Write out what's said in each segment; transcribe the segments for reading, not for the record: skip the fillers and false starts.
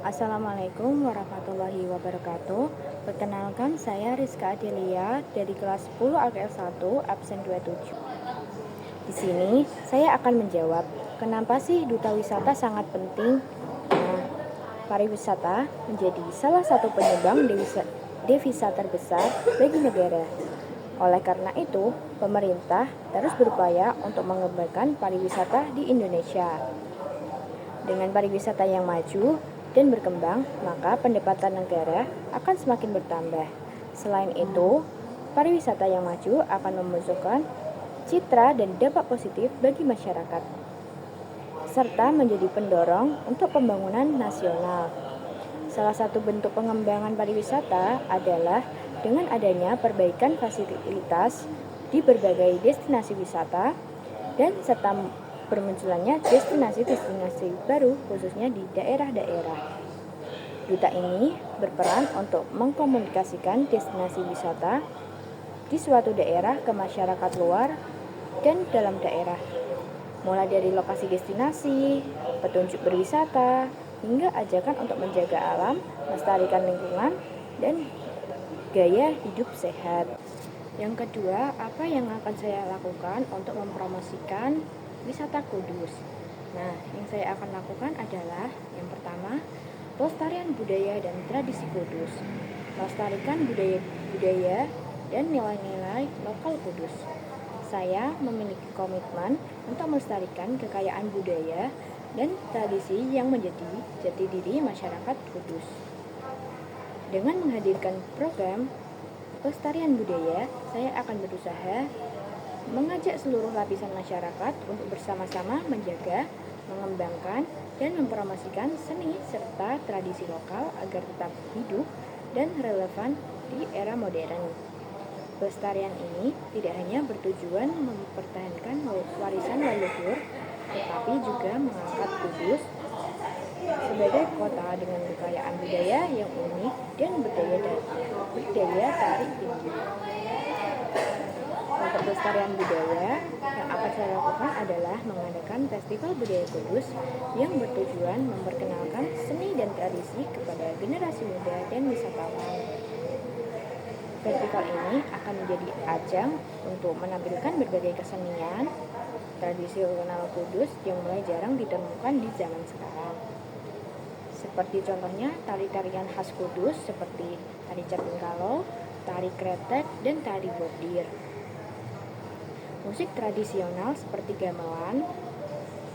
Assalamualaikum warahmatullahi wabarakatuh. Perkenalkan, saya Rizka Adelia dari kelas 10 AKL 1 absen 27. Di sini saya akan menjawab, kenapa sih duta wisata sangat penting? Nah, pariwisata menjadi salah satu penyumbang devisa terbesar bagi negara. Oleh karena itu, pemerintah terus berupaya untuk mengembangkan pariwisata di Indonesia. Dengan pariwisata yang maju dan berkembang, maka pendapatan negara akan semakin bertambah. Selain itu, pariwisata yang maju akan memunculkan citra dan dampak positif bagi masyarakat, serta menjadi pendorong untuk pembangunan nasional. Salah satu bentuk pengembangan pariwisata adalah dengan adanya perbaikan fasilitas di berbagai destinasi wisata dan serta bermunculannya destinasi-destinasi baru khususnya di daerah-daerah. Duta ini berperan untuk mengkomunikasikan destinasi wisata di suatu daerah ke masyarakat luar dan dalam daerah, mulai dari lokasi destinasi, petunjuk berwisata, hingga ajakan untuk menjaga alam, melestarikan lingkungan, dan gaya hidup sehat. Yang kedua, apa yang akan saya lakukan untuk mempromosikan wisata Kudus? Nah, yang saya akan lakukan adalah yang pertama, pelestarian budaya dan tradisi Kudus. Melestarikan budaya dan nilai-nilai lokal Kudus. Saya memiliki komitmen untuk melestarikan kekayaan budaya dan tradisi yang menjadi jati diri masyarakat Kudus. Dengan menghadirkan program pelestarian budaya, saya akan berusaha mengajak seluruh lapisan masyarakat untuk bersama-sama menjaga, mengembangkan, dan mempromosikan seni serta tradisi lokal agar tetap hidup dan relevan di era modern. Pelestarian ini tidak hanya bertujuan mempertahankan warisan leluhur, tetapi juga mengangkat Kudus sebagai kota dengan kekayaan budaya yang unik dan berdaya tarik tinggi. Untuk pelestarian budaya, yang akan saya lakukan adalah mengadakan Festival Budaya Kudus yang bertujuan memperkenalkan seni dan tradisi kepada generasi muda dan wisatawan. Festival ini akan menjadi ajang untuk menampilkan berbagai kesenian tradisional Kudus yang mulai jarang ditemukan di zaman sekarang. Seperti contohnya tari-tarian khas Kudus seperti tari caping kalau, tari kretek, dan tari bordir. Musik tradisional seperti gamelan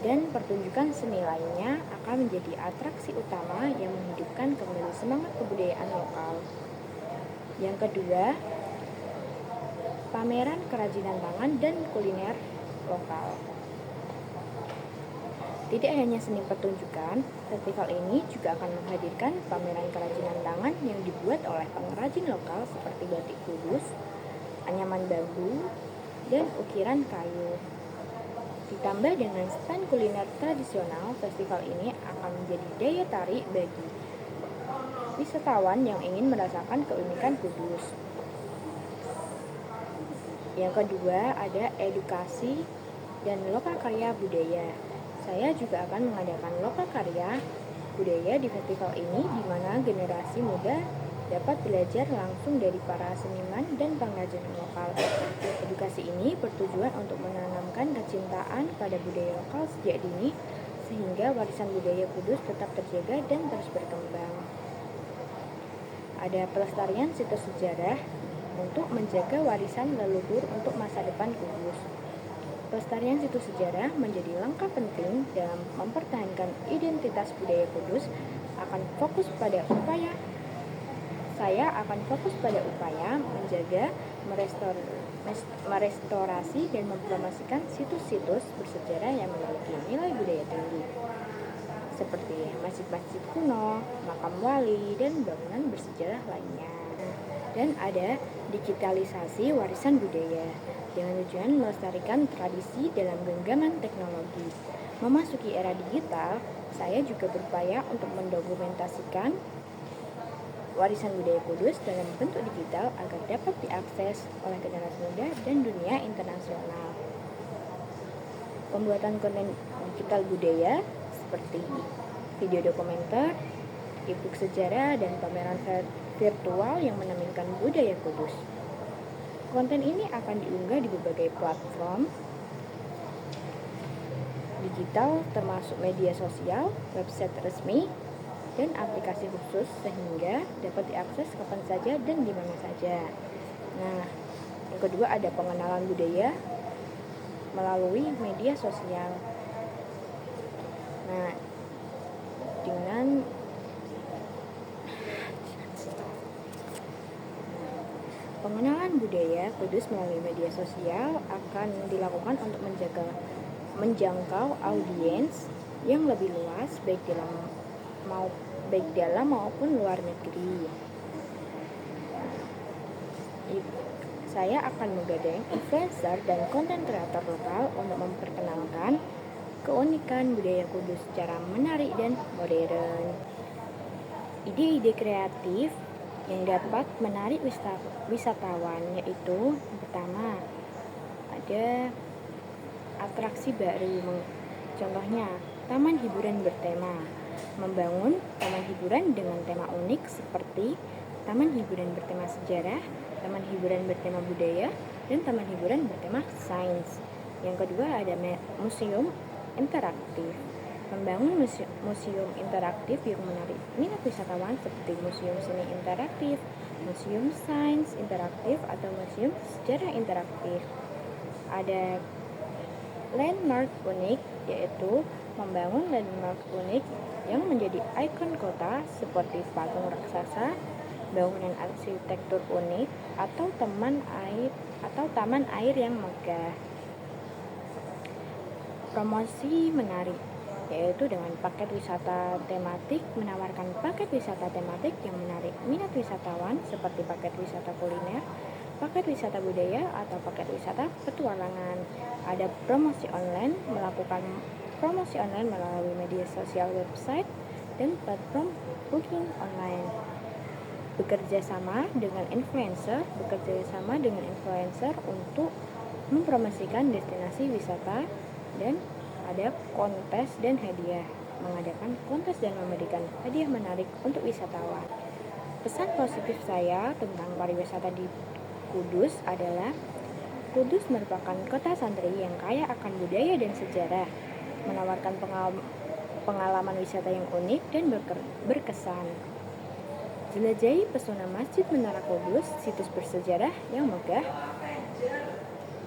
dan pertunjukan seni lainnya akan menjadi atraksi utama yang menghidupkan kembali semangat kebudayaan lokal. Yang kedua, pameran kerajinan tangan dan kuliner lokal. Tidak hanya seni pertunjukan, festival ini juga akan menghadirkan pameran kerajinan tangan yang dibuat oleh pengrajin lokal seperti batik Kudus, anyaman bambu, dan ukiran kayu. Ditambah dengan stand kuliner tradisional, festival ini akan menjadi daya tarik bagi wisatawan yang ingin merasakan keunikan Kudus. Yang kedua, ada edukasi dan lokal karya budaya. Saya juga akan mengadakan lokal karya budaya di festival ini, di mana generasi muda dapat belajar langsung dari para seniman dan pengrajin lokal. Edukasi ini bertujuan untuk menanamkan kecintaan pada budaya lokal sejak dini, sehingga warisan budaya Kudus tetap terjaga dan terus berkembang. Ada pelestarian situs sejarah untuk menjaga warisan leluhur untuk masa depan Kudus. Pelestarian situs sejarah menjadi langkah penting dalam mempertahankan identitas budaya Kudus. Saya akan fokus pada upaya menjaga, merestorasi dan mempromosikan situs-situs bersejarah yang memiliki nilai budaya tinggi, seperti masjid-masjid kuno, makam wali, dan bangunan bersejarah lainnya. Dan ada digitalisasi warisan budaya dengan tujuan melestarikan tradisi dalam genggaman teknologi. Memasuki era digital, saya juga berupaya untuk mendokumentasikan warisan budaya Kudus dalam bentuk digital agar dapat diakses oleh generasi muda dan dunia internasional. Pembuatan konten digital budaya seperti video dokumenter, e-book sejarah, dan pameran virtual yang menampilkan budaya Kudus. Konten ini akan diunggah di berbagai platform digital termasuk media sosial, website resmi, dan aplikasi khusus sehingga dapat diakses kapan saja dan di mana saja. Nah, yang kedua ada pengenalan budaya melalui media sosial. Nah, dengan pengenalan budaya Kudus melalui media sosial akan dilakukan untuk menjangkau audiens yang lebih luas baik dalam maupun luar negeri. Saya akan menggandeng influencer dan konten kreator lokal untuk memperkenalkan keunikan budaya Kudus secara menarik dan modern. Ide-ide kreatif yang dapat menarik wisatawan yaitu yang pertama ada atraksi baru, contohnya taman hiburan bertema. Membangun taman hiburan dengan tema unik seperti taman hiburan bertema sejarah, taman hiburan bertema budaya, dan taman hiburan bertema sains. Yang kedua ada museum interaktif. Membangun museum interaktif yang menarik minat wisatawan seperti museum seni interaktif, museum sains interaktif, atau museum sejarah interaktif. Ada landmark unik, yaitu membangun landmark unik yang menjadi ikon kota seperti patung raksasa, bangunan arsitektur unik, atau taman air yang megah. Promosi menarik, yaitu dengan paket wisata tematik, menawarkan paket wisata tematik yang menarik minat wisatawan seperti paket wisata kuliner, paket wisata budaya, atau paket wisata petualangan. Ada promosi online, melakukan promosi online melalui media sosial, website, dan platform booking online. Bekerja sama dengan influencer untuk mempromosikan destinasi wisata, dan ada kontes dan hadiah, mengadakan kontes dan memberikan hadiah menarik untuk wisatawan. Pesan positif saya tentang pariwisata di Kudus adalah Kudus merupakan kota santri yang kaya akan budaya dan sejarah, menawarkan pengalaman wisata yang unik dan berkesan. Jelajahi pesona Masjid Menara Kudus, situs bersejarah yang megah,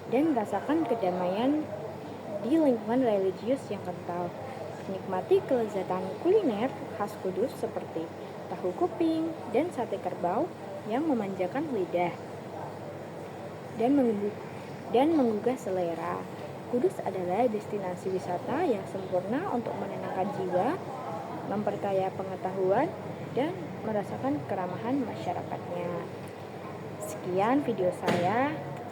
dan rasakan kedamaian di lingkungan religius yang kental. Nikmati kelezatan kuliner khas Kudus seperti tahu kuping dan sate kerbau yang memanjakan lidah dan menggugah selera. Kudus adalah destinasi wisata yang sempurna untuk menenangkan jiwa, memperkaya pengetahuan, dan merasakan keramahan masyarakatnya. Sekian video saya.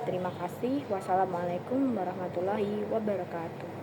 Terima kasih. Wassalamualaikum warahmatullahi wabarakatuh.